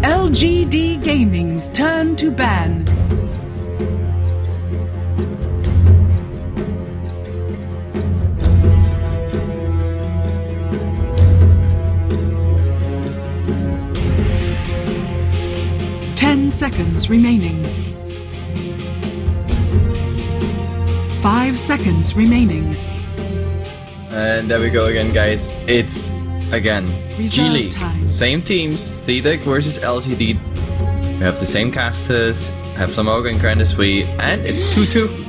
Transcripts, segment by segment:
LGD Gaming's turn to ban. Seconds remaining. 5 seconds remaining. And there we go again, guys. It's again G-League. Same teams, CDEC versus LGD. We have the same casters, have some Ogre and Grandisui, and it's 2-2.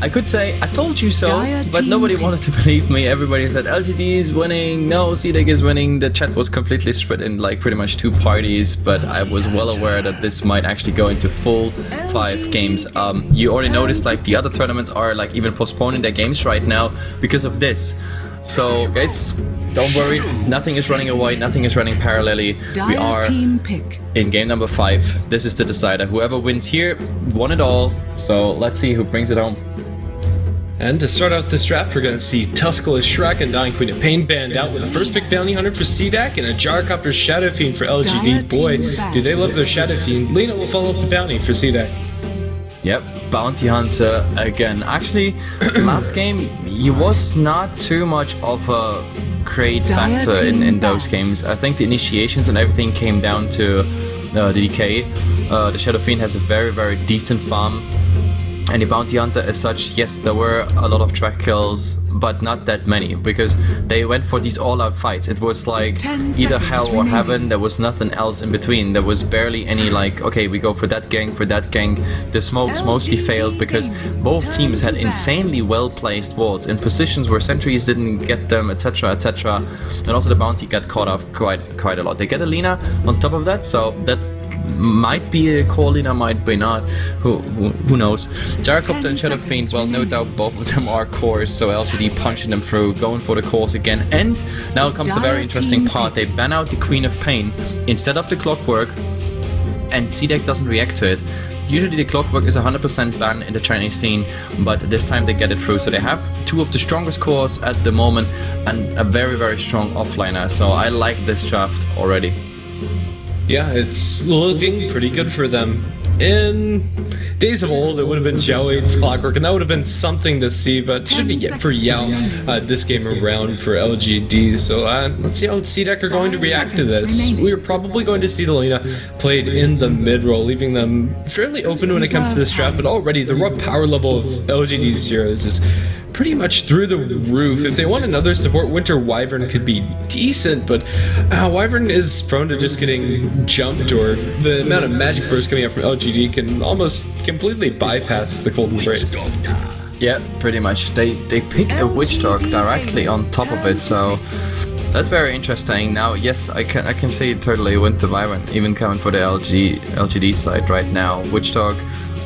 I could say, I told you so, but nobody wanted to believe me. Everybody said LGD is winning, no, CDEC is winning. The chat was completely split in like pretty much 2 parties, but I was well aware that this might actually go into full 5 games. You already noticed like the other tournaments are like even postponing their games right now because of this. So guys, don't worry, nothing is running away, nothing is running parallelly. We are in game number 5. This is the decider. Whoever wins here won it all. So let's see who brings it home. And to start out this draft, we're going to see Tuskulous Shrek and Dying Queen of Pain banned out with a first pick Bounty Hunter for CDEC and a Gyrocopter Shadow Fiend for LGD. Boy, do they love their Shadow Fiend. Lena will follow up the Bounty for CDEC. Yep, Bounty Hunter again. Actually, last game, he was not too much of a great factor in those games. I think the initiations and everything came down to the decay. The Shadow Fiend has a very, very decent farm. And the Bounty Hunter as such, yes, there were a lot of track kills, but not that many, because they went for these all-out fights. It was like either hell or heaven, there was nothing else in between. There was barely any like, okay, we go for that gang, The smokes mostly failed because both teams had insanely well-placed wards in positions where sentries didn't get them, etc, etc. And also the Bounty got caught off quite a lot. They get a Lina on top of that, so that might be a core Lina, might be not, who knows. Gyrocopter and Shadow Fiend, well, no doubt both of them are cores, so LGD punching them through, going for the cores again. And now comes the very interesting part. They ban out the Queen of Pain instead of the Clockwork, and CDEC doesn't react to it. Usually the Clockwork is 100% ban in the Chinese scene, but this time they get it through. So they have 2 of the strongest cores at the moment and a very, very strong offliner. So I like this draft already. Yeah, it's looking pretty good for them. In days of old, it would have been Xiao8's Clockwork, and that would have been something to see, but should be for Yao this game around for LGD. So let's see how CDEC are going to react to this. We're probably going to see the Lina played in the mid-roll, leaving them fairly open when it comes to this draft, but already the raw power level of LGD's heroes is pretty much through the roof. If they want another support, Winter Wyvern could be decent, but Wyvern is prone to just getting jumped, or the amount of magic burst coming out from LGD can almost completely bypass the Cold Embrace. Yeah, pretty much. They pick a Witch Dog directly on top of it, so that's very interesting. Now, yes, I can see totally Winter Wyvern even coming for the LGD side right now. Witch Dog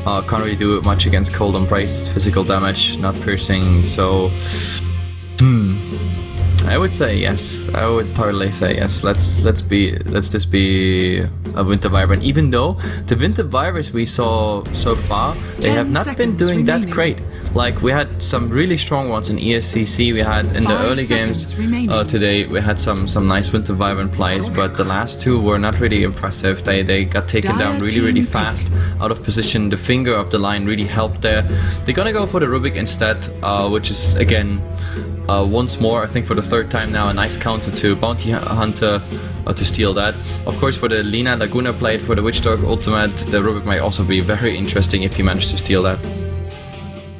can't really do much against Cold Embrace, physical damage, not piercing, so I would say yes. I would totally say yes. Let's this be a Winter Wyvern. Even though the Winter Wyverns we saw so far, they have not been doing that great. Like, we had some really strong ones in ESCC. We had in the early games today, we had some nice Winter Wyvern plays, but the last 2 were not really impressive. They got taken down really fast out of position. The finger of the line really helped there. They're gonna go for the Rubik instead, which is again once more, I think for the 3rd time now, a nice counter to Bounty Hunter to steal that. Of course, for the Lina Laguna played for the Witch Dog ultimate, the Rubik might also be very interesting if he managed to steal that.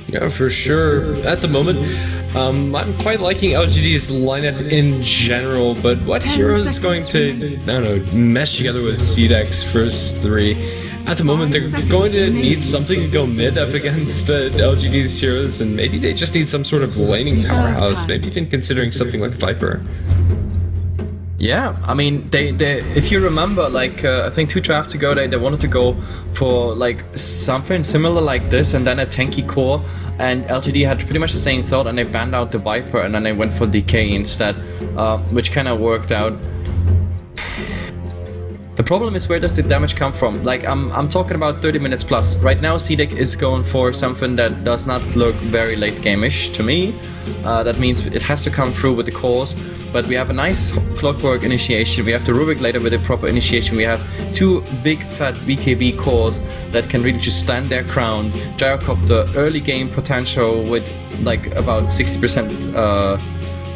Yeah, for sure. At the moment, I'm quite liking LGD's lineup in general, but what hero is going to, I don't know, mesh together with CDEC's first 3? At the moment, they're going to need something to go mid up against LGD's heroes, and maybe they just need some sort of laning powerhouse, maybe even considering something like Viper. Yeah, I mean, they if you remember, like, I think 2 drafts ago, they wanted to go for, like, something similar like this, and then a tanky core, and LGD had pretty much the same thought, and they banned out the Viper, and then they went for Decay instead, which kind of worked out The problem is, where does the damage come from? Like, I'm talking about 30 minutes plus. Right now, CDEC is going for something that does not look very late game-ish to me. That means it has to come through with the cores. But we have a nice clockwork initiation. We have the Rubik later with a proper initiation. We have 2 big fat BKB cores that can really just stand their ground. Gyrocopter, early game potential with like about 60%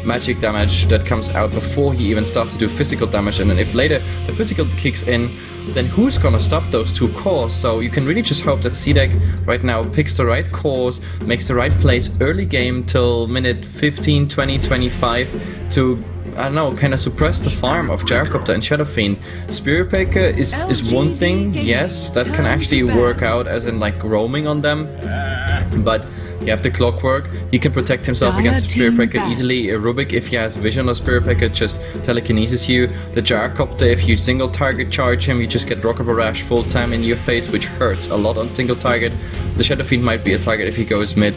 magic damage that comes out before he even starts to do physical damage, and then if later the physical kicks in, then who's gonna stop those 2 cores? So you can really just hope that CDEC right now picks the right cores, makes the right plays early game till minute 15, 20, 25 to, I don't know, kind of suppress the farm of Gyrocopter and Shadow Fiend. Spirit Breaker is one thing, yes, that can actually work out as in like roaming on them, but you have the clockwork. He can protect himself against Spirit Breaker easily. Rubik, if he has vision of Spirit Breaker, just telekinesis you. The Gyrocopter, if you single target charge him, you just get Rocket Barrage full time in your face, which hurts a lot on single target. The Shadow Fiend might be a target if he goes mid.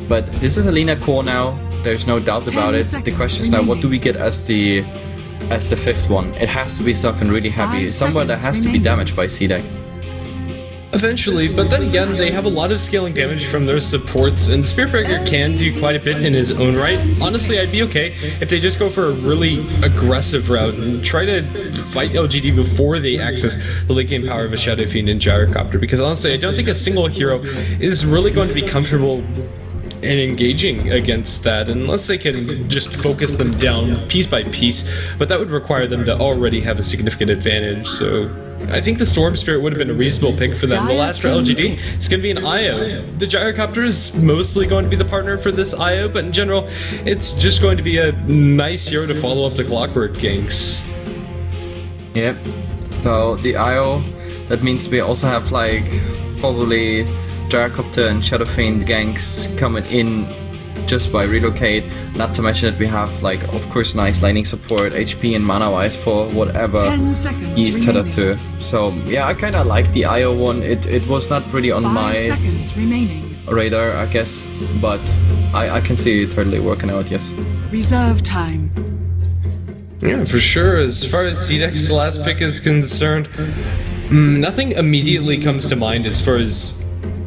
But this is a leaner core now, there's no doubt about it. The question is now, what do we get as the 5th one? It has to be something really heavy, somewhere that has to be damaged by CDEC. Eventually, but then again, they have a lot of scaling damage from their supports, and Spirit Breaker can do quite a bit in his own right. Honestly, I'd be okay if they just go for a really aggressive route and try to fight LGD before they access the late game power of a Shadow Fiend and Gyrocopter, because honestly, I don't think a single hero is really going to be comfortable and engaging against that unless they can just focus them down piece by piece, but that would require them to already have a significant advantage. So I think the Storm Spirit would have been a reasonable pick for them. The last for LGD, it's going to be an IO. The Gyrocopter is mostly going to be the partner for this IO, but in general, it's just going to be a nice hero to follow up the Clockwork ganks. Yep. So the IO, that means we also have like probably Gyrocopter and Shadow Fiend ganks coming in just by relocate, not to mention that we have like, of course, nice laning support, HP and mana wise for whatever he's tethered to. So yeah, I kinda like the IO one. It was not really on my radar, I guess, but I can see it totally working out, yes. Reserve time. Yeah, for sure. As far as CDEC's last pick is concerned, nothing immediately comes to mind as far as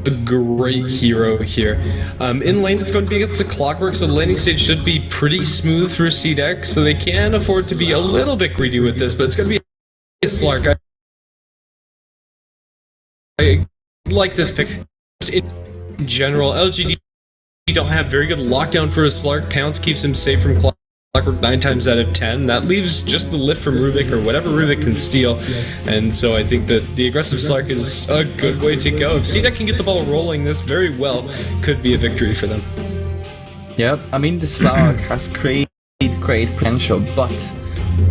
a great hero here. In lane, it's going to be against the Clockwork, so the laning stage should be pretty smooth for CDEC, so they can afford to be a little bit greedy with this, but it's going to be a Slark. I like this pick. In general, LGD don't have very good lockdown for a Slark. Pounce keeps him safe from Clockwork 9 times out of 10. That leaves just the lift from Rubik or whatever Rubik can steal, and so I think that the aggressive Slark is a good way to go. If CDEC can get the ball rolling, this very well could be a victory for them. Yep, I mean the Slark has great potential, but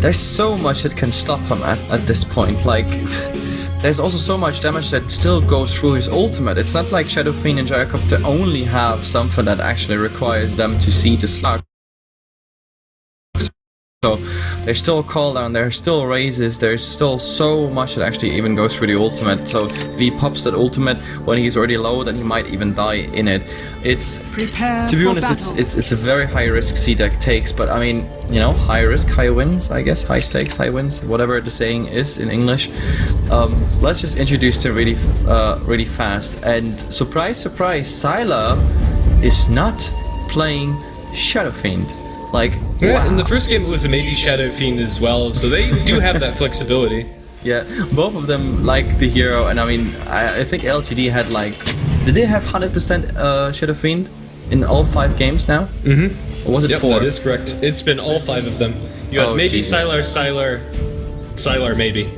there's so much that can stop him at this point. Like, there's also so much damage that still goes through his ultimate. It's not like Shadow Fiend and Gyrocopter only have something that actually requires them to see the Slark. So there's still cooldown, there's still raises, there's still so much that actually even goes through the ultimate. So if he pops that ultimate when he's already low, then he might even die in it. It's, to be honest, it's a very high risk CDEC takes, but I mean, you know, high risk, high wins, I guess, high stakes, high wins, whatever the saying is in English. Let's just introduce them really fast. And surprise, surprise, Sylar is not playing Shadow Fiend. Like, yeah, wow. In the first game it was a maybe Shadow Fiend as well, so they do have that flexibility. Yeah, both of them like the hero, and I mean, I think LGD had like, did they have 100% Shadow Fiend in all 5 games now? Mm-hmm. Or was it 4? That is correct. It's been all 5 of them. You had maybe Jesus. Sylar maybe.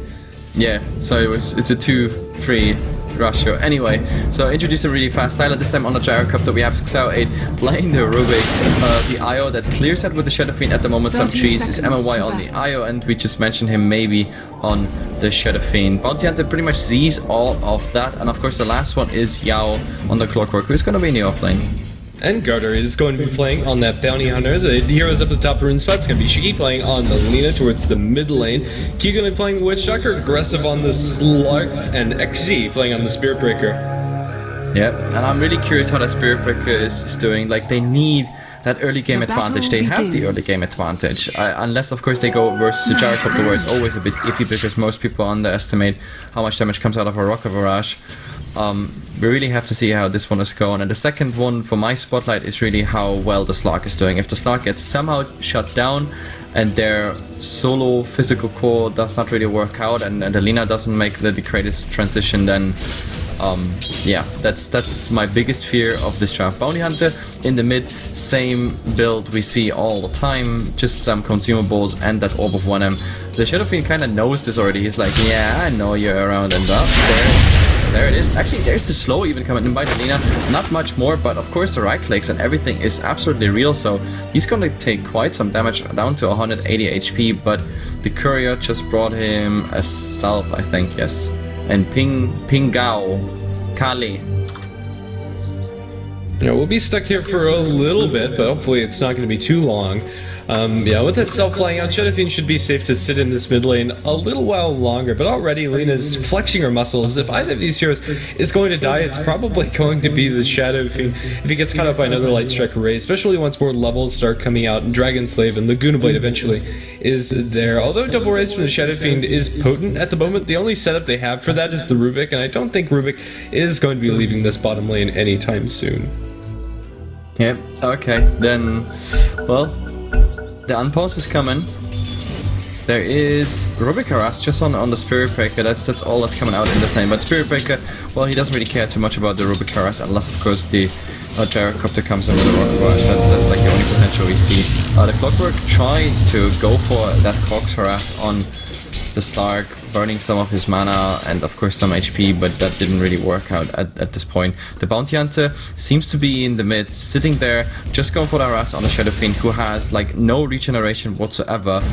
Yeah, so it's a 2-3 ratio. Anyway, so introduce them really fast. Sylar this time on the Gyrocopter. We have 608 playing the Rubik. The IO that clears that with the Shadow Fiend at the moment. Some cheese is MLY on the IO, and we just mentioned him maybe on the Shadow Fiend. Bounty Hunter pretty much sees all of that, and of course the last one is Yao on the Clockwork, who's going to be in the offlane. And Garter is going to be playing on that Bounty Hunter. The heroes up at the top of rune spot. It's going to be Shiki playing on the Lina towards the mid lane. Q going to be playing the Witch Doctor, aggressive on the Slark, and XZ playing on the Spirit Breaker. Yeah, and I'm really curious how that Spirit Breaker is doing. Like, they need that early game The advantage. They battle have the early begins. game advantage. Unless, of course, they go versus the Gyrocopter, where it's always a bit iffy because most people underestimate how much damage comes out of a Rocket Barrage. We really have to see how this one is going. And the second one for my spotlight is really how well the Slark is doing. If the Slark gets somehow shut down and their solo physical core does not really work out, and Alina doesn't make the greatest transition, then yeah, that's my biggest fear of this draft. Bounty Hunter in the mid, same build we see all the time, just some consumables and that Orb of 1M. The Shadow Fiend kind of knows this already. He's like, yeah, I know you're around and up there it is. Actually, there's the slow even coming in by Alina. Not much more, but of course the right clicks and everything is absolutely real, so he's gonna take quite some damage, down to 180 HP, but the courier just brought him a salve, I think, yes. And Pingao Kali. You know, we'll be stuck here for a little bit, but hopefully it's not going to be too long. Yeah, with that self flying out, Shadow Fiend should be safe to sit in this mid lane a little while longer, but already Lena's flexing her muscles. If either of these heroes is going to die, it's probably going to be the Shadow Fiend if he gets caught up by another Light Strike Array, especially once more levels start coming out and Dragon Slave and Laguna Blade eventually is there. Although Double Raise from the Shadow Fiend is potent at the moment, the only setup they have for that is the Rubik, and I don't think Rubik is going to be leaving this bottom lane anytime soon. Yep, okay, then, well, the unpause is coming. There is Rubik Harass just on the Spirit Breaker. That's all that's coming out in this lane. But Spirit Breaker, well, he doesn't really care too much about the Rubik Harass unless, of course, the Gyrocopter comes in with a Rocket Barrage. That's like the only potential we see. The Clockwork tries to go for that Cox Harass on the Slark, burning some of his mana and of course some HP, but that didn't really work out at this point. The Bounty Hunter seems to be in the mid, sitting there, just going for the harass on the Shadow Fiend, who has like no regeneration whatsoever.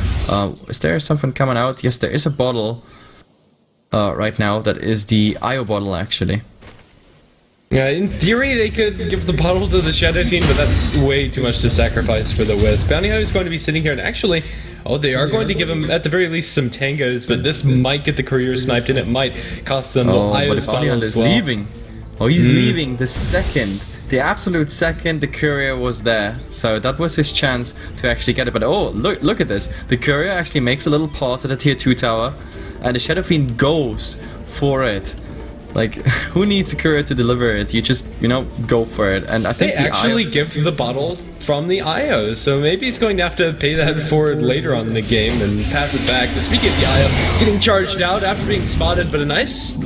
Is there something coming out? Yes, there is a bottle right now. That is the IO bottle, actually. Yeah, in theory they could give the bottle to the Shadow Fiend, but that's way too much to sacrifice for the Wisp. Bounty Hunter is going to be sitting here, and actually, they are going to give him, at the very least, some tangos, but this might get the courier sniped, and it might cost them IO's bottle as well. Leaving. Oh, he's leaving the second. The absolute second the courier was there. So that was his chance to actually get it. But oh, look at this. The courier actually makes a little pause at the tier 2 tower, and the Shadow Fiend goes for it. Like, who needs a courier to deliver it? You just, go for it. And I think they actually give the bottle from the IO, so maybe he's going to have to pay that forward later on in the game and pass it back. But speaking of the IO, getting charged out after being spotted, but a nice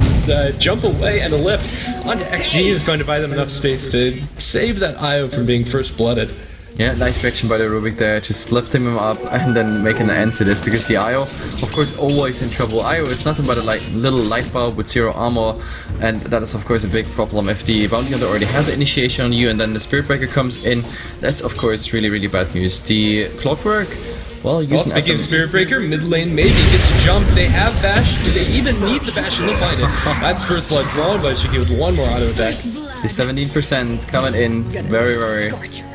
jump away and a lift onto XG is going to buy them enough space to save that IO from being first blooded. Yeah, nice reaction by the Rubik there, just lifting him up and then making an end to this, because the IO, of course, always in trouble. IO is nothing but a little light bulb with 0 armor, and that is of course a big problem. If the Bounty Hunter already has an initiation on you and then the Spirit Breaker comes in, that's of course really, really bad news. The Clockwork, well, speaking of Spirit Breaker, mid lane maybe gets jumped. They have Bash. Do they even need the Bash in the fight? That's first blood drawn by Shiki with one more auto attack. The 17% coming in, very, very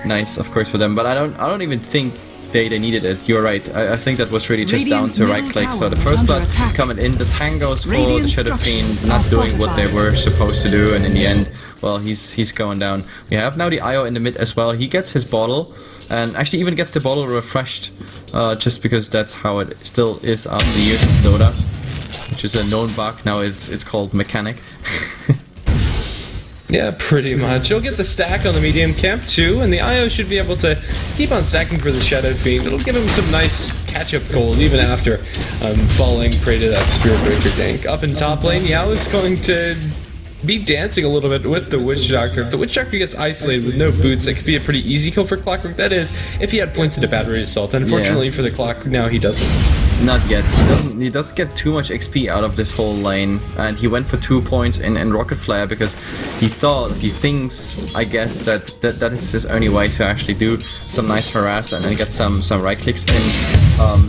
nice, of course, for them. But I don't even think they needed it. You're right. I think that was really just down to right click. So the first blood coming in, the tangos for the Shadow Fiend not doing what they were supposed to do, and in the end, well, he's going down. We have now the IO in the mid as well. He gets his bottle, and actually even gets the bottle refreshed, just because that's how it still is after years of Dota, which is a known bug. Now it's called mechanic. Yeah, pretty much. You'll get the stack on the medium camp too, and the IO should be able to keep on stacking for the Shadow Fiend. It'll give him some nice catch-up gold even after falling prey to that Spirit Breaker gank. Up in top lane, Yao is going to be dancing a little bit with the Witch Doctor. If the Witch Doctor gets isolated with no boots, it could be a pretty easy kill for Clockwork. That is, if he had points into Battery Assault. Unfortunately for the Clock, now he doesn't. Not yet. He doesn't get too much XP out of this whole lane, and he went for 2 points in Rocket Flare because he thinks, I guess, that is his only way to actually do some nice harass and then get some right clicks in.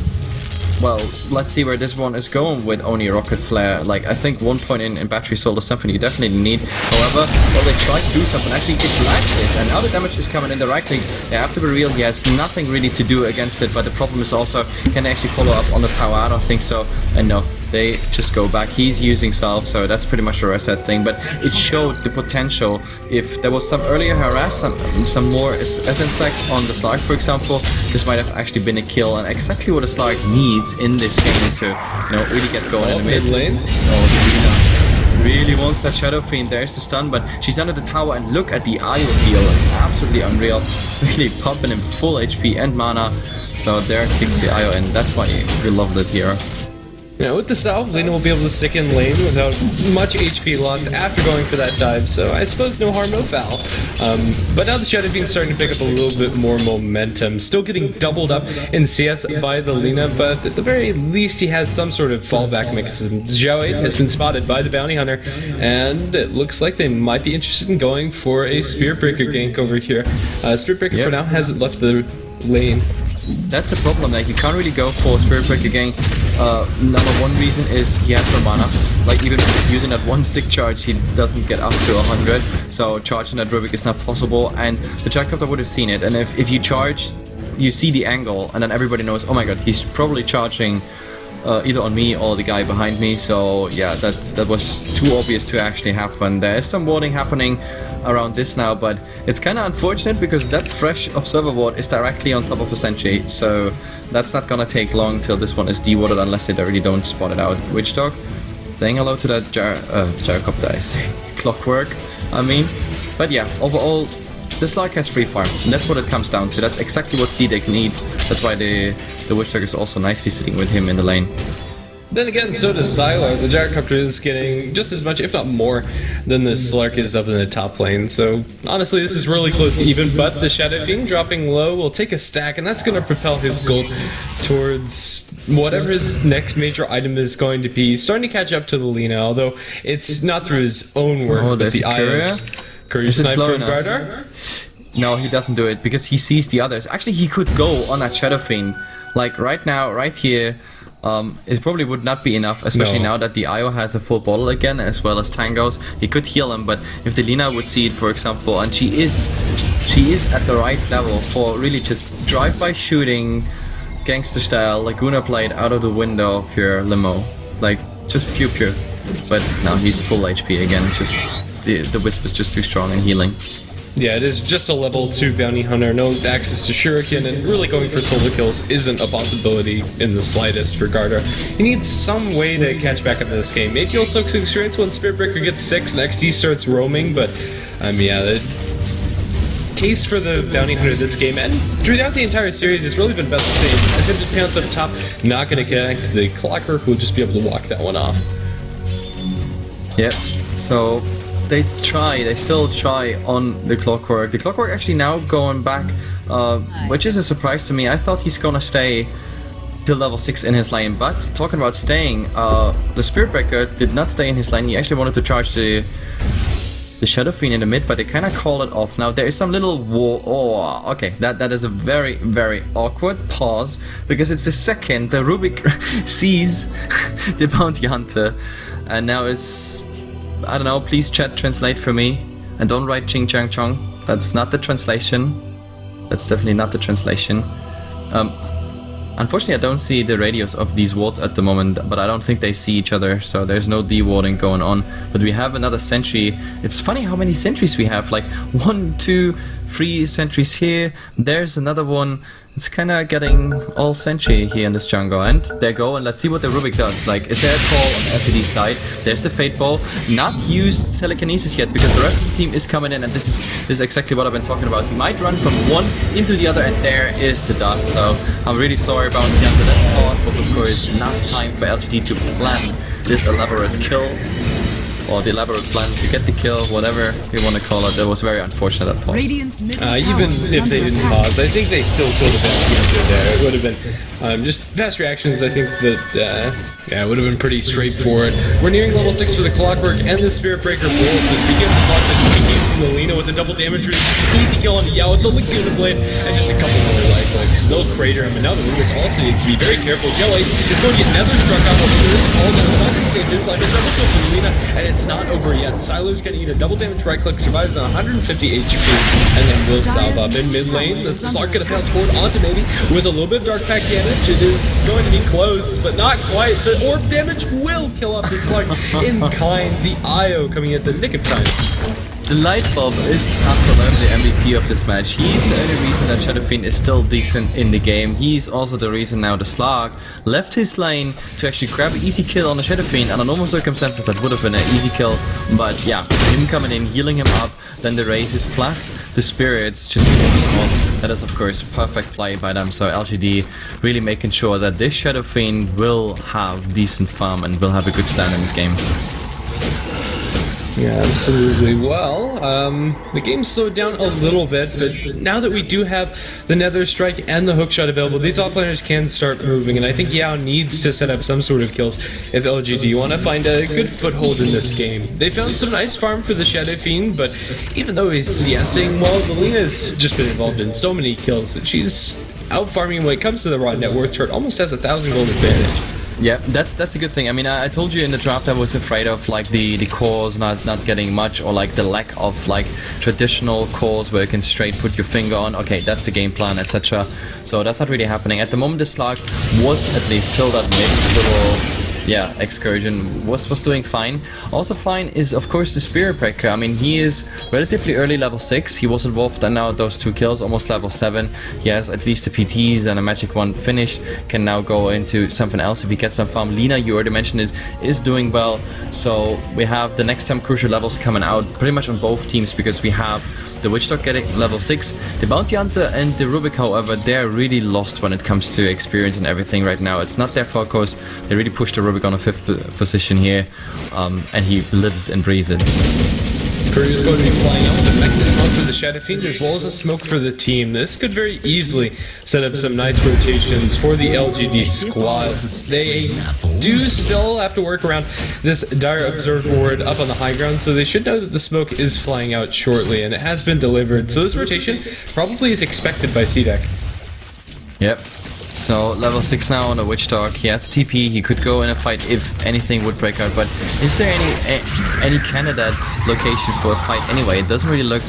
Well, let's see where this one is going with only Rocket Flare. Like, I think 1 point in Battery Assault is something you definitely need. However, well, they try to do something. Actually, it likes it, and now the damage is coming in the right clicks. They have to be real. He has nothing really to do against it, but the problem is also, can they actually follow up on the tower? I don't think so. And no, they just go back. He's using Salve, so that's pretty much a reset thing, but it showed the potential. If there was some earlier harass, some more essence stacks on the Slark, for example, this might have actually been a kill, and exactly what a Slark needs in this game to, you know, really get going in the mid lane. Really wants that Shadow Fiend. There's the stun, but she's under the tower, and look at the IO heal. It's absolutely unreal. Really pumping him full HP and mana. So there kicks the IO in. That's why we love that hero. Now with the Salve, Lina will be able to stick in lane without much HP lost after going for that dive, so I suppose no harm, no foul. But now the Shadow Fiend's starting to pick up a little bit more momentum, still getting doubled up in CS by the Lina, but at the very least he has some sort of fallback mechanism. Xiao 8 has been spotted by the Bounty Hunter, and it looks like they might be interested in going for a Spirit Breaker gank over here. Spirit Breaker for now hasn't left the lane. That's the problem, like you can't really go for Spirit Breaker gang. Number one reason is he has no mana. Like even using that one stick charge, he doesn't get up to 100. So charging that Rubik is not possible, and the Gyrocopter would have seen it. And if you charge, you see the angle, and then everybody knows, oh my god, he's probably charging either on me or the guy behind me. So yeah, that was too obvious to actually happen. There is some warding happening around this now, but it's kind of unfortunate because that fresh observer ward is directly on top of a sentry, so that's not gonna take long till this one is dewarded unless they really don't spot it out. Witch Dog saying hello to that Gyrocopter, I say. Clockwork, I mean. But yeah, overall this Lark has free farm, and that's what it comes down to. That's exactly what CDEC needs. That's why the Witch Dog is also nicely sitting with him in the lane. Then again, so does Silo. The Gyrocopter is getting just as much, if not more, than the Slark is up in the top lane. So honestly, this is really close to even, but the Shadow Fiend dropping low will take a stack, and that's going to propel his gold towards whatever his next major item is going to be. Starting to catch up to the Lina, although it's not through his own work, but the IOs. Courier snipe from Gardar? No, he doesn't do it because he sees the others. Actually, he could go on that Shadow Fiend. Like right now, right here, it probably would not be enough, especially now that the IO has a full bottle again, as well as Tangos. He could heal him, but if the Lina would see it, for example, and she is at the right level for really just drive-by shooting, gangster style, Laguna played out of the window of your limo, like just pure. But now he's full HP again. Just the Wisp is just too strong and healing. Yeah, it is just a level 2 Bounty Hunter, no access to Shuriken, and really going for solo kills isn't a possibility in the slightest for Gardar. He needs some way to catch back up in this game. Maybe he'll soak some experience when Spirit Breaker gets 6 and XD starts roaming, but yeah, the case for the Bounty Hunter this game, and throughout the entire series, has really been about the same. Attempted pounce up top, not going to connect. The Clockwork will just be able to walk that one off. Yep, so they still try on the Clockwork. The Clockwork actually now going back, which is a surprise to me. I thought he's gonna stay till level 6 in his lane, but talking about staying, the Spirit Breaker did not stay in his lane. He actually wanted to charge the Shadow Fiend in the mid, but they kind of call it off. Now there is some little war. Oh, okay, that is a very, very awkward pause, because it's the second the Rubik sees the Bounty Hunter, and now is, I don't know, please chat translate for me, and don't write Ching Chang Chong. That's not the translation. That's definitely not the translation. Unfortunately, I don't see the radios of these wards at the moment, but I don't think they see each other, so there's no de-warding going on. But we have another sentry. It's funny how many sentries we have, like 1, 2, 3 sentries here. There's another one. It's kind of getting all sentry here in this jungle, and there go, and let's see what the Rubik does. Like, is there a call on FTD's side? There's the Fate Ball. Not used telekinesis yet, because the rest of the team is coming in, and this is exactly what I've been talking about. He might run from one into the other, and there is the dust. So I'm really sorry, Bounty Hunter. That pause was, of course, enough time for LTD to plan this elaborate kill. Or the elaborate plan to get the kill, whatever you want to call it. That was very unfortunate, that pause. Even if they didn't pause, I think they still killed the Bounty Hunter there. It would have been just fast reactions. I think that, yeah, it would have been pretty straightforward. We're nearing level 6 for the Clockwork and the Spirit Breaker both. This begins the block just continues from the Lina with a double damage reduce. Easy kill on Yao with the Laguna Blade, and just a couple more, like, clicks, they'll crater him, and now the Rubik also needs to be very careful. Jelly is going to get another struck out, but there isn't all done. It's not going to save his life. It's double kill for Lina, and it's not over yet. Siler's going to eat a double damage right click, survives on 150 HP, and then will salve up in mid lane. The Slark going to bounce forward onto maybe with a little bit of dark pack damage. It is going to be close, but not quite. The orb damage will kill off the Slark in kind. The IO coming at the nick of time. The light bulb is after the MVP of this match. He's the only reason that Shadow Fiend is still decent in the game. He's also the reason now the Slark left his lane to actually grab an easy kill on the Shadow Fiend. Under normal circumstances that would have been an easy kill, but yeah, him coming in, healing him up, then the raises plus the spirits just that is of course perfect play by them. So LGD really making sure that this Shadow Fiend will have decent farm and will have a good stand in this game. Yeah, absolutely. Well, the game slowed down a little bit, but now that we do have the Nether Strike and the hookshot available, these offliners can start moving, and I think Yao needs to set up some sort of kills if LGD want to find a good foothold in this game. They found some nice farm for the Shadow Fiend, but even though he's CSing, well, Lina's just been involved in so many kills that she's out farming when it comes to the raw net worth chart, almost has 1,000 gold advantage. Yeah, that's a good thing. I mean, I told you in the draft I was afraid of like the cores not getting much, or like the lack of like traditional cores where you can straight put your finger on, okay, that's the game plan, etc. So that's not really happening. At the moment the Slark was at least till that mid little excursion was doing fine. Also fine is of course the Spirit Breaker. I mean, he is relatively early level 6. He was involved in now those 2 kills, almost level 7. He has at least the PTs and a magic one finished. Can now go into something else if he gets some farm. Lina, you already mentioned it, is doing well. So we have the next some crucial levels coming out pretty much on both teams, because we have the Witch Dog getting level 6. The Bounty Hunter and the Rubik, however, they're really lost when it comes to experience and everything right now. It's not their focus. They really pushed the Rubik on a 5th position here, and he lives and breathes it. Courier is going to be flying out with a mechanism for the Shadow Fiend as well as a smoke for the team. This could very easily set up some nice rotations for the LGD squad. They do still have to work around this Dire Observed ward up on the high ground, so they should know that the smoke is flying out shortly, and it has been delivered. So this rotation probably is expected by CDEC. Yep. So level 6 now on a Witch Dog. He has TP. He could go in a fight if anything would break out. But is there any candidate location for a fight anyway? It doesn't really look.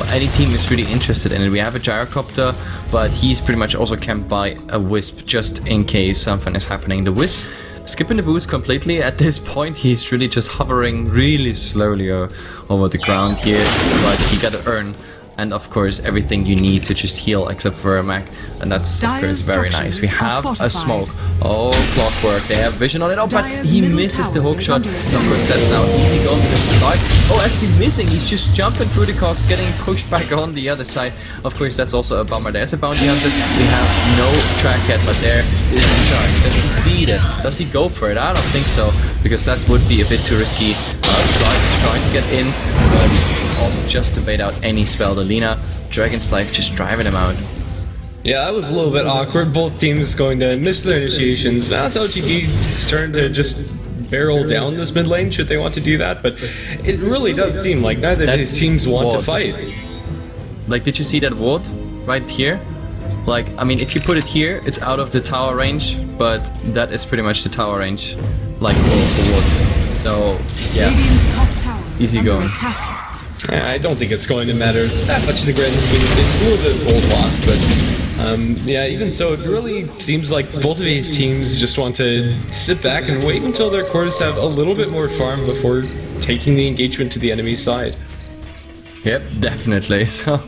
Any team is really interested in it. We have a Gyrocopter, but he's pretty much also camped by a Wisp just in case something is happening. The Wisp skipping the boost completely at this point. He's really just hovering really slowly over the ground here, but he gotta earn. And of course everything you need to just heal except for a mech, and that's of course very nice. We have a smoke. Oh, Clockwork, they have vision on it. Oh, but he misses the hook shot. And of course that's now easy going because the Slark, oh, actually missing. He's just jumping through the cogs, getting pushed back on the other side. Of course that's also a bummer. There's a Bounty Hunter. We have no track yet, but there is a shark. Does he see that? Does he go for it? I don't think so, because that would be a bit too risky. Slark is trying to get in, but also just to bait out any spell. The Lina, Dragon's Life just driving him out. Yeah, that was a little bit awkward. Both teams going to miss their initiations. Now it's LGD's turn to just barrel down this mid lane should they want to do that, but it really does seem like neither of these teams want to fight. Like, did you see that ward right here? Like, I mean, if you put it here, it's out of the tower range, but that is pretty much the tower range, like for wards. So, yeah, easy going. I don't think it's going to matter that much in the grand scheme of things. A little bit old loss, but yeah, even so, it really seems like both of these teams just want to sit back and wait until their cores have a little bit more farm before taking the engagement to the enemy side. Yep, definitely. So,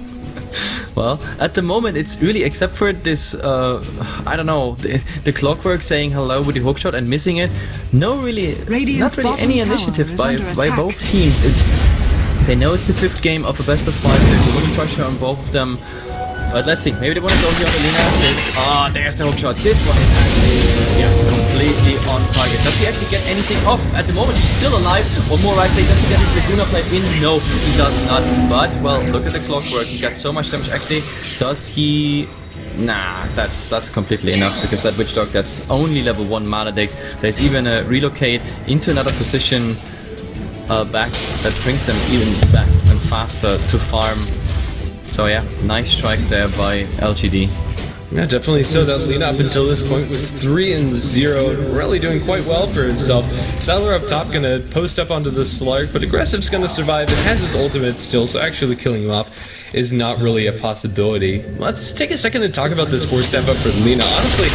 well, at the moment it's really, except for this, I don't know, the Clockwork saying hello with the hookshot and missing it, not really any initiative by both teams. They know it's the 5th game of a best of 5. There's a little pressure on both of them. But let's see. Maybe they want to go here on the Lina. Ah, there's the hookshot. This one is actually completely on target. Does he actually get anything off? At the moment, he's still alive. One more right play. Does he get his Laguna play in? No, he does not. But, well, look at the Clockwork. He got so much damage. Actually, does he... Nah, that's completely enough, because that Witch Dog, that's only level 1 Maledict. There's even a relocate into another position back that brings them even back and faster to farm. So yeah, nice strike there by LGD. Yeah, definitely so. That Lina up until this point was 3-0, really doing quite well for himself. Saddler up top gonna post up onto the Slark, but Aggressive's gonna survive and has his ultimate still, so actually killing him off is not really a possibility. Let's take a second to talk about this 4-step up for Lina. Honestly,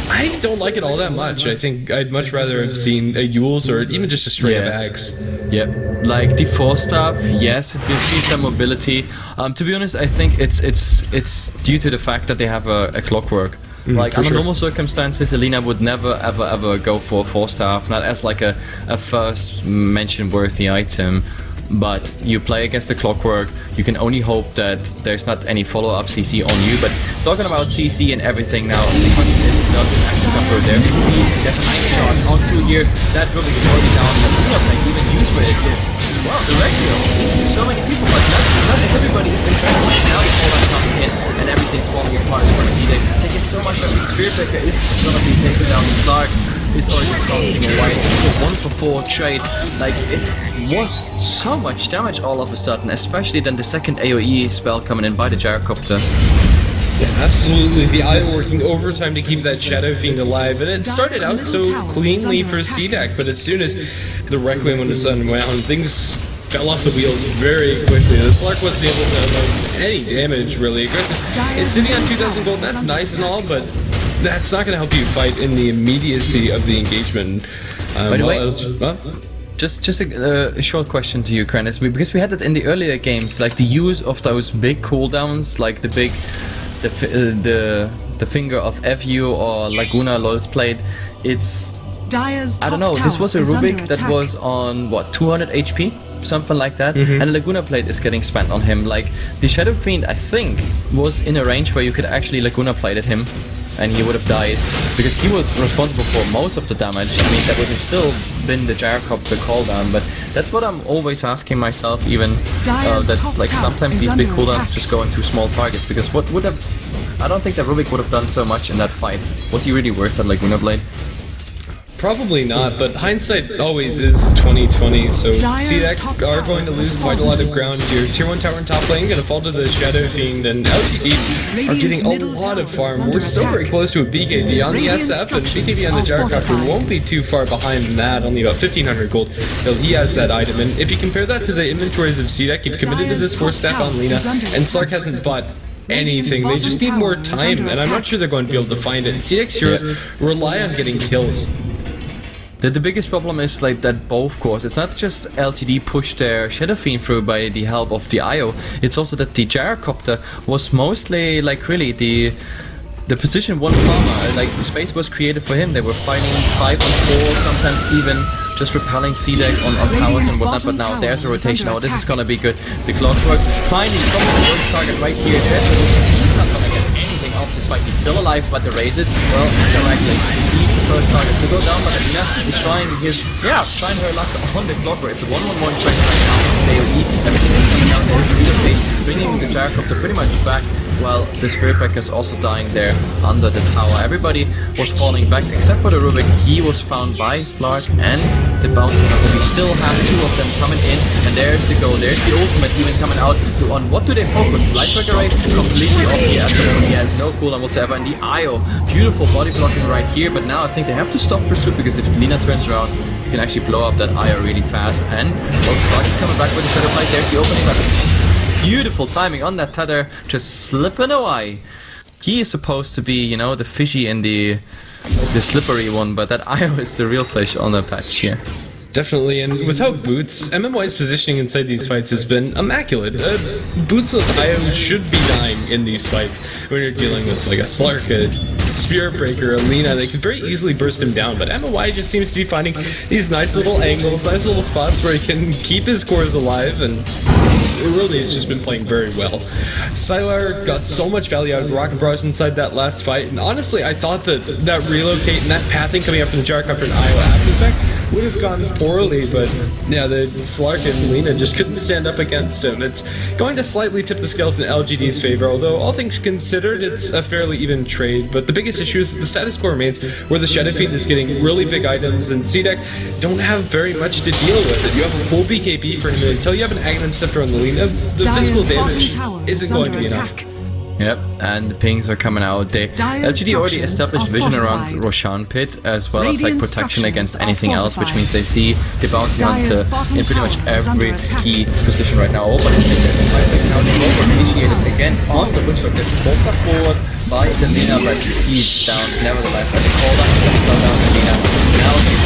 I don't like it all that much. I think I'd much rather have seen a Yules or even just a straight up Axe. Yep, like the 4-staff, yes, it gives you some mobility. To be honest, I think it's due to the fact that they have a clockwork. Like under normal circumstances, Alina would never ever go for a 4-staff, not as like a first mention worthy item. But you play against the clockwork, you can only hope that there's not any follow-up CC on you. But talking about CC and everything now, the question is, does it actually come through their TP? There's a nice shot onto here. That Rubik is already down. The Lina play even used for it. Wow, the Regio. So many people, but not everybody is interested. Now the cooldown comes in and everything's falling apart for CDEC. Taking so much damage. The Spirit Breaker is gonna be taken down. The Slark is already crossing a white. It's a 1-for-4 trade. Like, it was so much damage all of a sudden, especially then the second AoE spell coming in by the Gyrocopter. Yeah, absolutely. The IO working overtime to keep that Shadow Fiend alive, and it started out so cleanly for CDEC, but as soon as the Requiem was unwound, things fell off the wheels very quickly. The Slark wasn't able to have any damage, really. Aggressive is sitting on 2,000 gold, that's nice and all, but that's not going to help you fight in the immediacy of the engagement. By the way, just a short question to you, Krennis, because we had that in the earlier games, like the use of those big cooldowns, like the finger of FU or Laguna Lol's played. It's I don't know. This was a Rubik that was on what 200 HP, something like that, and the Laguna Plate is getting spent on him. Like the Shadow Fiend, I think, was in a range where you could actually Laguna Plate at him, and he would have died because he was responsible for most of the damage. I mean, that would have still been the Gyrocopter cooldown, but that's what I'm always asking myself. Even that's like sometimes these big cooldowns just go into small targets, because what would have? I don't think that Rubik would have done so much in that fight. Was he really worth that Laguna Blade? Probably not, but hindsight always is 2020, so CDEC are going to lose quite a lot of ground here. Tier 1 tower in top lane going to fall to the Shadow Fiend, and LGD are getting a lot of farm. We're still very close to a BKB on the SF, and BKB on the Gyrocopter won't be too far behind that, only about 1,500 gold. Though he has that item, and if you compare that to the inventories of CDEC, you've committed to this 4-step on Lina, and Slark hasn't bought anything. They just need more time, and I'm not sure they're going to be able to find it. CDEC's heroes rely on getting kills. The biggest problem is like that both cores. It's not just LGD pushed their Shadow Fiend through by the help of the IO. It's also that the Gyrocopter was mostly like really the position 1 farmer. Like the space was created for him. They were fighting 5 on 4, sometimes even just repelling CDEC on towers and whatnot. But now there's a rotation. Oh, this is gonna be good. The Clockwork finally from the first target right here. He's not gonna get anything off this fight. He's still alive, but the raises, well, correctly. He's the first target to go down, but Alina is trying her luck on the Clockwork. It's a 1-on-1 check right now. AoE, everything is coming out. There's relocate, bringing the Gyrocopter pretty much back, while the Spirit Breaker is also dying there under the tower. Everybody was falling back except for the Rubik. He was found by Slark and the Bounty Hunter. We still have 2 of them coming in, and there's the goal. There's the ultimate even coming out. On what do they focus? Lightbreaker rate completely off the afternoon. He has no cooldown whatsoever. And the IO, beautiful body blocking right here. But now I think they have to stop pursuit, because if Lina turns around, you can actually blow up that IO really fast. And well, Slark is coming back with the Shadow Blade. There's the opening weapon. Beautiful timing on that tether, just slipping away. He is supposed to be, you know, the fishy and the slippery one, but that IO is the real fish on the patch here. Definitely, and without Boots, MMY's positioning inside these fights has been immaculate. Bootsless IO should be dying in these fights when you're dealing with like a Slark, a Spirit Breaker, a Lina. They could very easily burst him down, but MMY just seems to be finding these nice little angles, nice little spots where he can keep his cores alive, and it really has just been playing very well. Sylar got so much value out of Rocket Bros inside that last fight, and honestly, I thought that relocate and that pathing coming up from the Gyrocopter and IO after effect would have gone poorly, but yeah, the Slark and Lina just couldn't stand up against him. It's going to slightly tip the scales in LGD's favor, although all things considered, it's a fairly even trade. But the biggest issue is that the status quo remains where the Shadow Fiend is getting really big items, and CDEC don't have very much to deal with it. You have a full BKB for him, and until you have an Aghanim Scepter on the Lina, the physical damage isn't going to be enough. Yep, and the pings are coming out. LGD already established vision around Roshan Pit, as well as like protection against anything else, which means they see the bounty hunter in pretty much every key position right now. Oh, but I think there's a fight now. They over initiated against on the Witchlock. There's a full step forward by the Lina, but he's down. Nevertheless, I can call that slow down the Lina. Now he's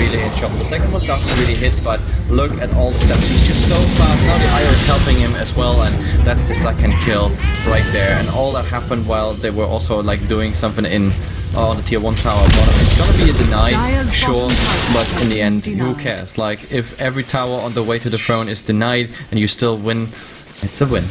really in trouble. The second one doesn't really hit, but look at all the steps. He's just so fast. Now the IO is helping him as well, and that's the second kill right there. And all that happened while they were also like doing something in on the tier 1 tower. It's gonna be a denied, sure, but in the end, who cares? Like, if every tower on the way to the throne is denied and you still win, it's a win.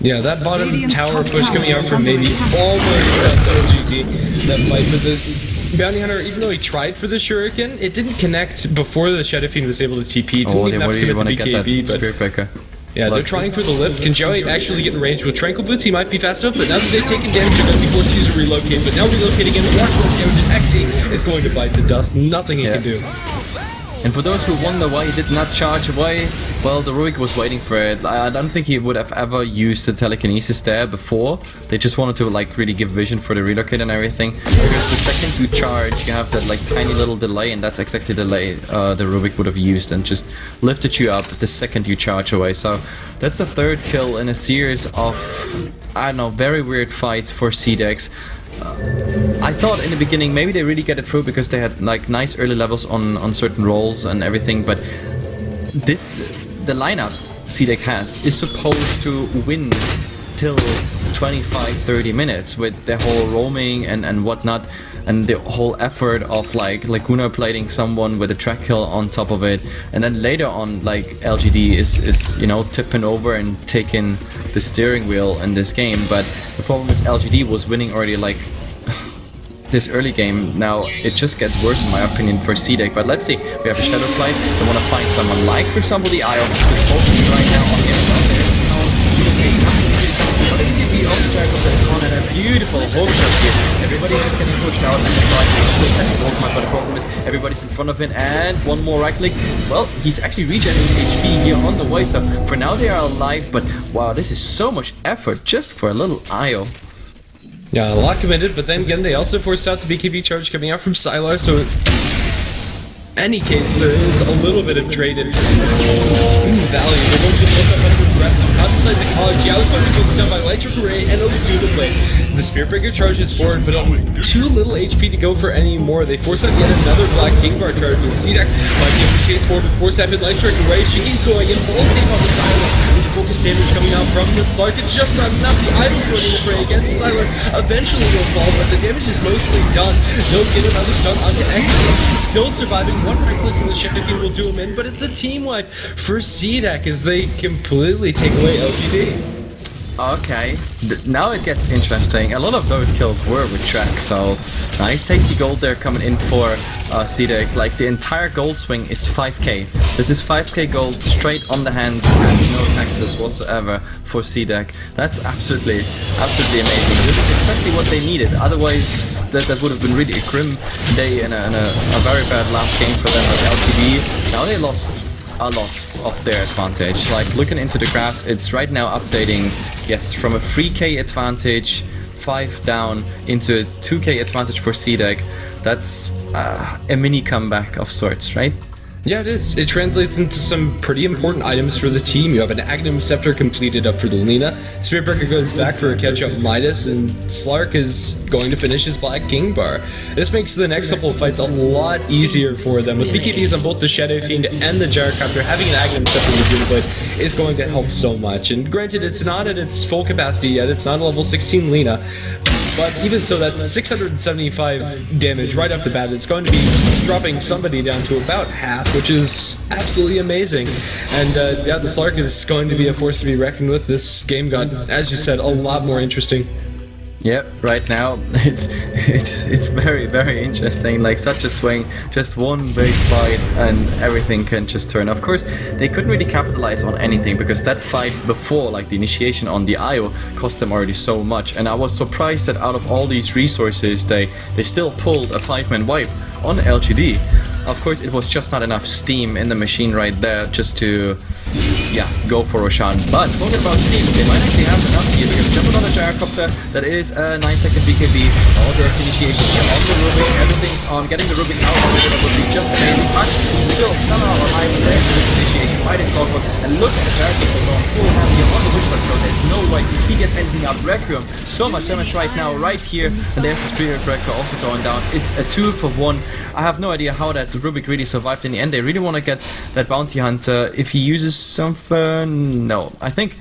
Yeah, that bottom tower push coming out from maybe almost LGD. That fight with the Bounty Hunter, even though he tried for the Shuriken, it didn't connect before the Shadow Fiend was able to TP. Oh, they really want to get that Spirit Breaker. Yeah, they're trying for the lift. Can Joey actually get in range with Tranquil Boots? He might be fast enough, but now that they've taken damage, they're going to be forced to use a relocate. But now relocating in the rock damage, and Exy is going to bite the dust. Nothing he can do. And for those who wonder why he did not charge away, well, the Rurik was waiting for it. I don't think he would have ever used the telekinesis there before. They just wanted to like really give vision for the relocate and everything. Because the second you charge, you have that like tiny little delay, and that's exactly the delay the Rurik would have used and just lifted you up the second you charge away. So that's the third kill in a series of, I don't know, very weird fights for CDEC. I thought in the beginning maybe they really get it through because they had like nice early levels on certain roles and everything, but the lineup CDEC has is supposed to win till 25-30 minutes with their whole roaming and whatnot, and the whole effort of like Laguna plating someone with a track kill on top of it, and then later on like LGD is you know tipping over and taking the steering wheel in this game. But the problem is LGD was winning already like this early game. Now it just gets worse in my opinion for CDEC. But let's see, we have a Shadow Flight. They want to find someone like, for example, the IO is focusing right now on him. And a beautiful hook shot here. Everybody just getting pushed out and but the problem is everybody's in front of him, and one more right click. Well, he's actually regenerating HP here on the way, so for now they are alive, but wow, this is so much effort just for a little IO. Yeah, a lot committed, but then again they also forced out the BKB charge coming out from Sylar, so in any case there is a little bit of traded value. They're going to look up under the rest outside the college. Yeah, it's going to be focused down by Electric Array and Laguna Blade. The Spirit Breaker charges forward, but too little HP to go for any more. They force out yet another Black King Bar charge with CDEC. Might be able to chase forward with 4-step in Electric Array. Shingi's going in full escape on the Sylar. With the focus damage coming out from the Slark, it's just not enough. The Idol's joining the fray against Sylar. Eventually will fall, but the damage is mostly done. They'll get another stun onto X. He's still surviving. One right click from the Shadow Fiend will do him in, but it's a team wipe for CDEC as they completely take away LGD. Okay, now it gets interesting. A lot of those kills were with track, so nice tasty gold there coming in for CDEC. Like the entire gold swing is 5k. This is 5k gold straight on the hand and no taxes whatsoever for CDEC. That's absolutely amazing. This is exactly what they needed. Otherwise, that would have been really a grim day and a very bad last game for them at LTV. Now they lost a lot of their advantage. Like looking into the graphs, it's right now updating, yes, from a 3k advantage 5 down into a 2k advantage for CDEC. That's a mini comeback of sorts, right? Yeah, it is. It translates into some pretty important items for the team. You have an Agnum Scepter completed up for the Lina. Spirit Breaker goes back for a catch-up Midas, and Slark is going to finish his Black King Bar. This makes the next couple of fights a lot easier for them. With BKBs on both the Shadow Fiend and the Gyrocopter, having an Agnum Scepter with Uniblade is going to help so much. And granted, it's not at its full capacity yet. It's not a level 16 Lina. But even so, that's 675 damage right off the bat. It's going to be dropping somebody down to about half, which is absolutely amazing. And yeah, the Slark is going to be a force to be reckoned with. This game got, as you said, a lot more interesting. Yep, right now it's very interesting. Like such a swing, just one big fight and everything can just turn. Of course, they couldn't really capitalize on anything because that fight before, like the initiation on the IO, cost them already so much. And I was surprised that out of all these resources, they still pulled a 5-man wipe on LGD. Of course, it was just not enough steam in the machine right there just to yeah, go for Roshan. But talking about Steam, they might actually have enough here because jump on the gyrocopter, that is a 9-second BKB, all the initiation here on the Rubik, everything's on, getting the Rubik out of it would be just amazing, but still somehow alive with the initiation, fighting Clockwork, and look at the gyrocopter going full heavy on the Witch Doctor, there's no way he gets anything out. Requiem, so much damage right now, right here, and there's the Spirit Breaker also going down. It's a 2-for-1. I have no idea how that Rubik really survived in the end. They really want to get that Bounty Hunter. If he uses something, no. I think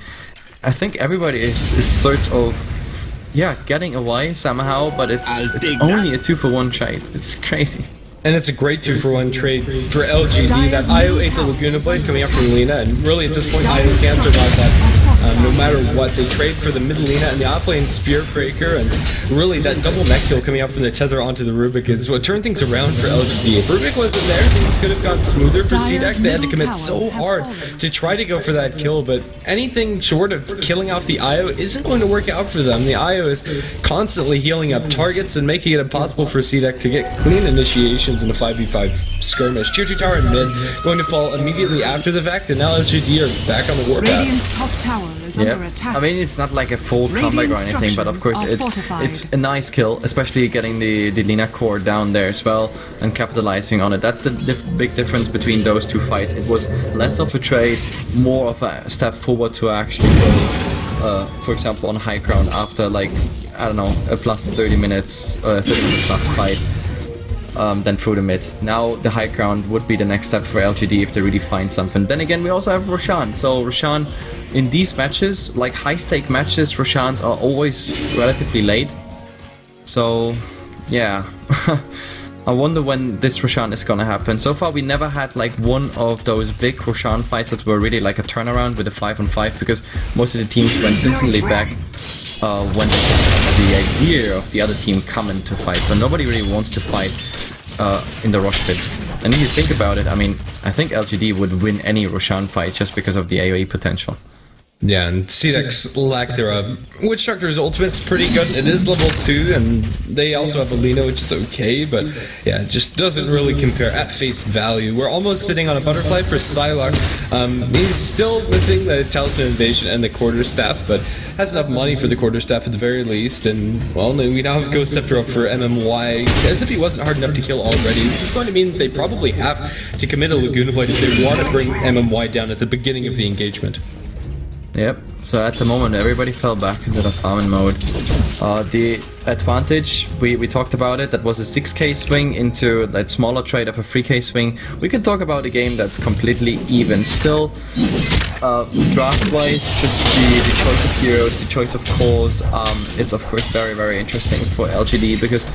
everybody is sort of, yeah, getting away somehow, but it's only a 2-for-1 trade. It's crazy. And it's a great 2-for-1 trade for LGD. That IO ate the Laguna Blade coming up from Lina, and really at this point IO can't survive that. No matter what, they trade for the mid Lina and the offlane Spirit Breaker, and really that double mech kill coming out from the tether onto the Rubik is what turned things around for LGD. If Rubik wasn't there, things could have gone smoother for CDEC. They had to commit so hard to try to go for that kill, but anything short of killing off the IO isn't going to work out for them. The IO is constantly healing up targets and making it impossible for CDEC to get clean initiations in a 5v5 skirmish. Tier 2 tower in mid going to fall immediately after the fact, and now LGD are back on the warpath. Radiant's top tower is under attack. I mean, it's not like a full comeback or anything, but of course it's a nice kill, especially getting the Lina core down there as well and capitalizing on it. That's the big difference between those two fights. It was less of a trade, more of a step forward to actually go, for example, on high ground after, like, I don't know, a plus 30 minutes, 30 minutes plus fight. Then through the mid. Now the high ground would be the next step for LGD if they really find something. Then again, we also have Roshan. So Roshan, in these matches, like high stake matches, Roshans are always relatively late. So yeah, I wonder when this Roshan is gonna happen. So far we never had like one of those big Roshan fights that were really like a turnaround with a 5-on-5, because most of the teams went instantly back when they had the idea of the other team coming to fight. So nobody really wants to fight in the Rosh pit. And if you think about it, I mean, I think LGD would win any Roshan fight just because of the AoE potential. Yeah, and CDEC's lack thereof. Witch Doctor's ultimate's pretty good. It is level 2, and they also have a Lina, which is okay, but yeah, it just doesn't really compare at face value. We're almost sitting on a butterfly for Psylocke. He's still missing the Talisman Invasion and the Quarterstaff, but has enough money for the Quarterstaff at the very least, and well, we now have Ghost Scepter up for MMY, as if he wasn't hard enough to kill already. This is going to mean they probably have to commit a Laguna Blade if they want to bring MMY down at the beginning of the engagement. Yep, so at the moment everybody fell back into the farming mode. The advantage, we talked about it, that was a 6k swing into that smaller trade of a 3k swing. We can talk about a game that's completely even. Still, draft-wise, just the choice of heroes, the choice of cores, it's of course very, very interesting for LGD, because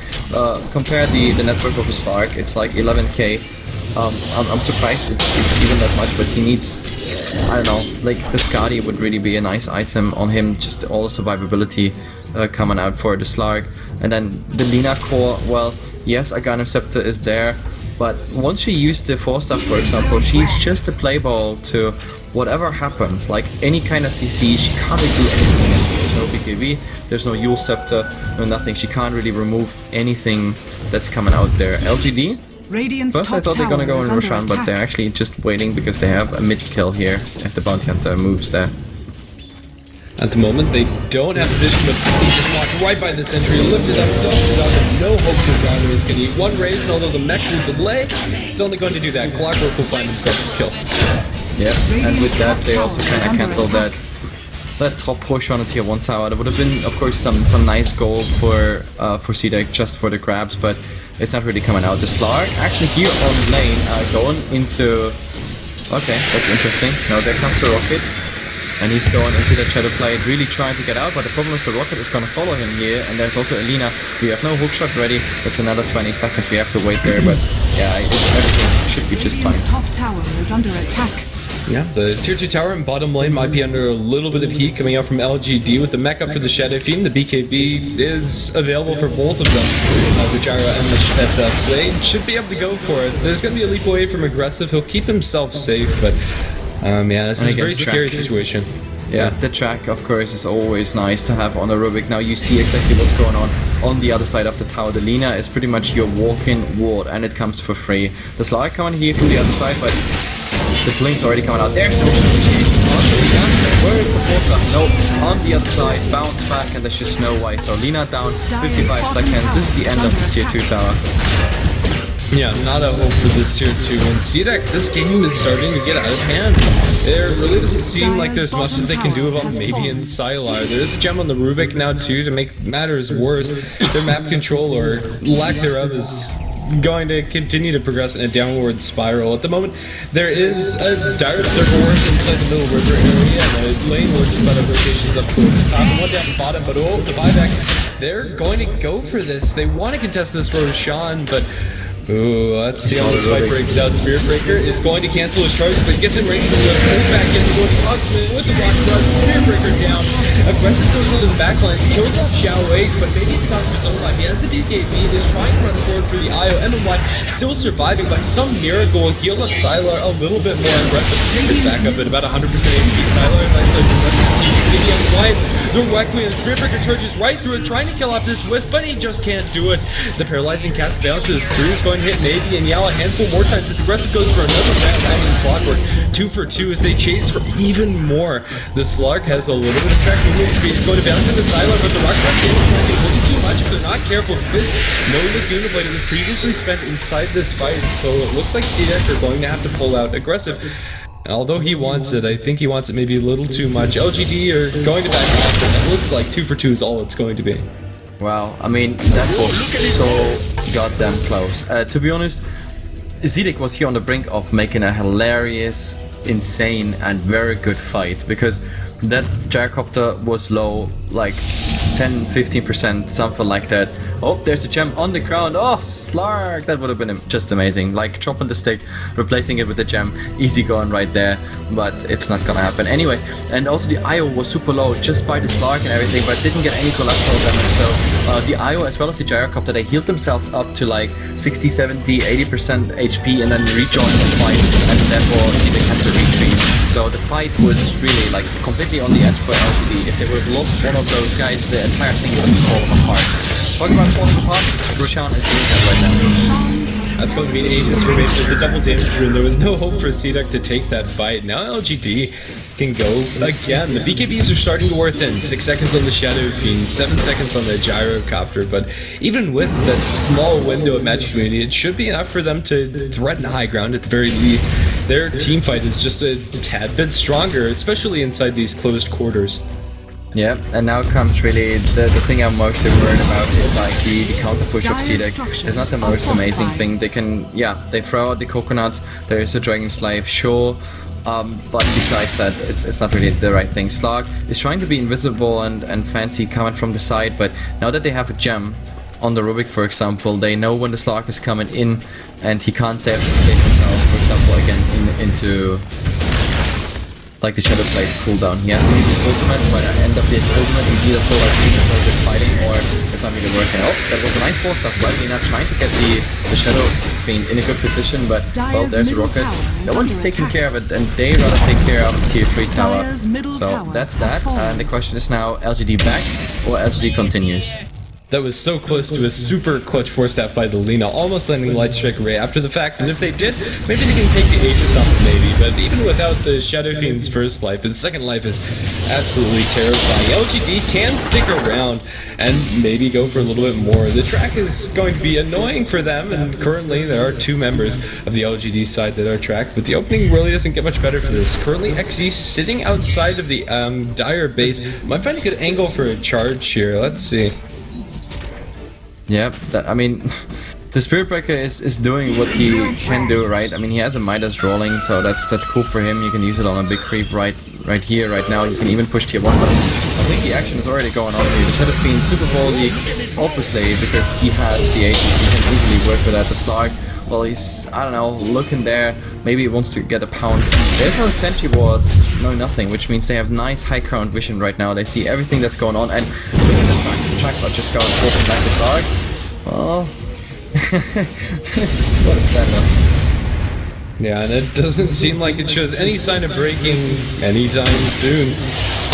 compare the network of a Stark, it's like 11k. I'm surprised it's even that much, but he needs, I don't know, like the Skadi would really be a nice item on him, just all the survivability coming out for the Slark. And then the Lina core, well, yes, Aghanim Scepter is there, but once you use the 4-star, for example, she's just a play ball to whatever happens, like any kind of CC, she can't really do anything. There's no BKB, there's no Yule Scepter, no nothing, she can't really remove anything that's coming out there. LGD? First I thought they're gonna go in Roshan, but they're actually just waiting because they have a mid kill here if the Bounty Hunter moves there. At the moment, they don't have the vision, but he just walked right by the sentry, lifted up, dusted up, and no hope for Ground is going to eat one raise, and although the mech will delay, it's only going to do that. Clockwork will find himself a kill. Yeah, and with that, they also kind of cancel that top push on a tier 1 tower. That would have been, of course, some nice gold for CDEC just for the grabs, but it's not really coming out. The Slark actually here on lane going into... Okay, that's interesting. Now there comes the Rocket, and he's going into the Shadow Blade, really trying to get out, but the problem is the Rocket is going to follow him here, and there's also Alina. We have no hookshot ready. It's another 20 seconds we have to wait there, but yeah, everything should be just fine. Top tower is under attack. Yeah, the tier 2 tower in bottom lane might be under a little bit of heat coming out from LGD with the mech up for the Shadow Fiend. The BKB is available for both of them. The Gyro and the SF Blade should be able to go for it. There's going to be a leap away from aggressive. He'll keep himself safe, but yeah, this is a very scary situation. Yeah, the track, of course, is always nice to have on a Rubik. Now you see exactly what's going on the other side of the tower. The Lina is pretty much your walk-in ward, and it comes for free. The Slark coming here from the other side, but the blink's already coming out. There's the initiation. on to Lina. Where is the fourth up? No, on the other side, bounce back, and there's just no way. So Lina down, 55 seconds. This is the end of this tier 2 tower. Yeah, not a hope for this tier 2. And CDEC, this game is starting to get out of hand. There really doesn't seem like there's much that they can do about maybe in Sylar. There is a gem on the Rubik now too to make matters worse. Their map control, or lack thereof, is going to continue to progress in a downward spiral. At the moment, there is a dire circle work inside the middle river area, and a lane where just about rotations up towards top and one down the bottom, but oh, the buyback, they're going to go for this. They want to contest this Roshan, but ooh, let's see how this fight breaks out. Spirit Breaker is going to cancel his charge, but gets in range from the pull back in the Oxman with the block rush. Spirit Breaker down. Aggressive goes into the backlines, kills off Xiao Wei, but maybe it's not for his own life. He has the BKB and is trying to run forward for the IO. MMY still surviving by some miracle. Heal up Sylar a little bit more aggressive. His back up at about 100% HP. Sylar, nice the Requiem, the Spirit Breaker charges right through it, trying to kill off this Wisp, but he just can't do it. The paralyzing cast bounces through, is going to hit Navy and Yao a handful more times. This aggressive goes for another round, adding Clockwork. 2 for 2 as they chase for even more. The Slark has a little bit of track movement speed. He's going to bounce into Sylar, but the Rock Rush game is going to get too much if they're not careful, because no Laguna Blade was previously spent inside this fight, so it looks like CDEC are going to have to pull out aggressive. Although he wants it, I think he wants it maybe a little too much. LGD are going to back off, and it looks like 2 for 2 is all it's going to be. Wow, I mean, that was so goddamn close. To be honest, CDEC was here on the brink of making a hilarious, insane, and very good fight, because that gyrocopter was low, like 10-15%, something like that. Oh, there's the gem on the ground. Oh, Slark! That would have been just amazing. Like dropping the stick, replacing it with the gem. Easy going right there, but it's not gonna happen. Anyway, and also the IO was super low just by the Slark and everything, but didn't get any collateral damage. So the IO as well as the gyrocopter, they healed themselves up to like 60, 70, 80% HP and then rejoined the fight, and therefore CDEC had to retreat. So the fight was really like completely on the edge for LGD. If they would have lost one of those guys, the entire thing would have fallen apart. Talking about falling apart, Roshan is doing that right now. That's going to be an Aegis for base with the double damage rune. There was no hope for CDEC to take that fight. Now LGD can go again. The BKBs are starting to wear thin. 6 seconds on the Shadow Fiend, 7 seconds on the Gyrocopter, but even with that small window of magic immunity, it should be enough for them to threaten high ground at the very least. Their team fight is just a tad bit stronger, especially inside these closed quarters. Yeah, and now comes really the thing I'm mostly worried about is like the counter push of CDEC. It's not the most amazing thing. They can, yeah, they throw out the coconuts, there is a Dragon Slave, sure, but besides that, it's not really the right thing. Slark is trying to be invisible and fancy coming from the side, but now that they have a gem on the Rubik, for example, they know when the Slark is coming in and he can't save himself, for example, again, into like the Shadow Blade's cooldown. He has to use his ultimate, but at the end of his ultimate he's either full like good fighting or it's not really working. Oh, that was a nice ball stuff, right? Lina trying to get the Shadow Fiend in a good position, but well, there's a rocket. No one's taking care of it, and they rather take care of the tier 3 tower. So that's that, and the question is now LGD back or LGD continues. That was so close to a super clutch force staff by the Lina, almost landing Light Strike Ray after the fact, and if they did, maybe they can take the Aegis off maybe, but even without the Shadow Fiend's first life, his second life is absolutely terrifying. LGD can stick around and maybe go for a little bit more. The track is going to be annoying for them, and currently there are 2 members of the LGD side that are tracked, but the opening really doesn't get much better for this. Currently XZ sitting outside of the Dire base. Might find a good angle for a charge here, let's see. Yeah, I mean, the Spirit Breaker is doing what he can do, right? I mean, he has a Midas rolling, so that's cool for him. You can use it on a big creep right here, right now. You can even push tier 1, but I think the action is already going on here. The Shadow Fiend super ballsy, obviously, because he has the Aegis, he can easily work with that. The Slark, well, he's, I don't know, looking there, maybe he wants to get a pounce. There's no sentry ward, no nothing, which means they have nice high ground vision right now. They see everything that's going on, and look at the tracks are just going forth and back to Slark. Oh, what a stand-up. Yeah, and it doesn't seem like it shows any sign of breaking anytime soon.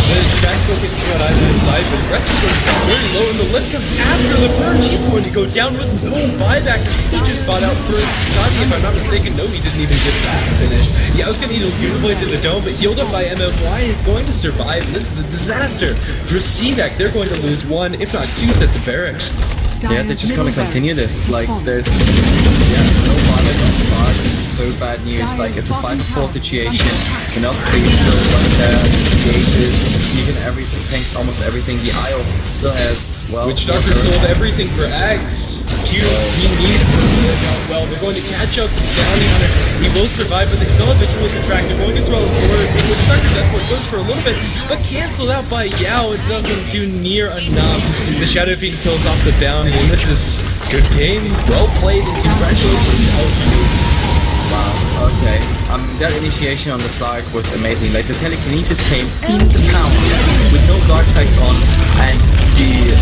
The track's looking on either side, but Rest is going to drop very low, and the lift comes after the burn. He's going to go down with no buyback. He just bought out for Scotty, if I'm not mistaken. No, he didn't even get that finish. Yeah, I was going to need a Uniblade to the dome, but healed up by MMY is going to survive. This is a disaster for CDEC. They're going to lose one, if not two sets of barracks. Yeah, they're just gonna continue this. Like, there's no buyback on start. This is so bad news. Like, it's a 5-4 situation. Enough creeps still like gauges, even everything, almost everything. The IO still has, well, Witch Doctor sold everything for Axe. Q, he needs this to work out well. They're going to catch up Bounty Hunter. He will survive, but they still have Vigil with the track. They're going to throw it forward. Witch Doctor Deathport goes for a little bit, but canceled out by Yao. It doesn't do near enough. The Shadow Fiend kills off the Bounty, and this is good game. Well played, and congratulations to LG. Wow, okay. That initiation on the Slark was amazing. Like, the telekinesis came into town with no dark effect on, and the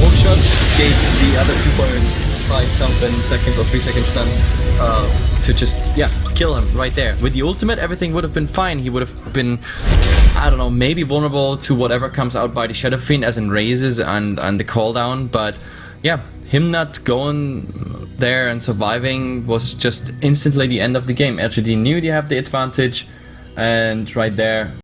ult shot gave the other 2.5 something seconds or 3 seconds stun to just, yeah, kill him right there. With the ultimate, everything would have been fine. He would have been, I don't know, maybe vulnerable to whatever comes out by the Shadow Fiend, as in raises and the cooldown, but yeah, him not going there and surviving was just instantly the end of the game. LGD knew they have the advantage, and right there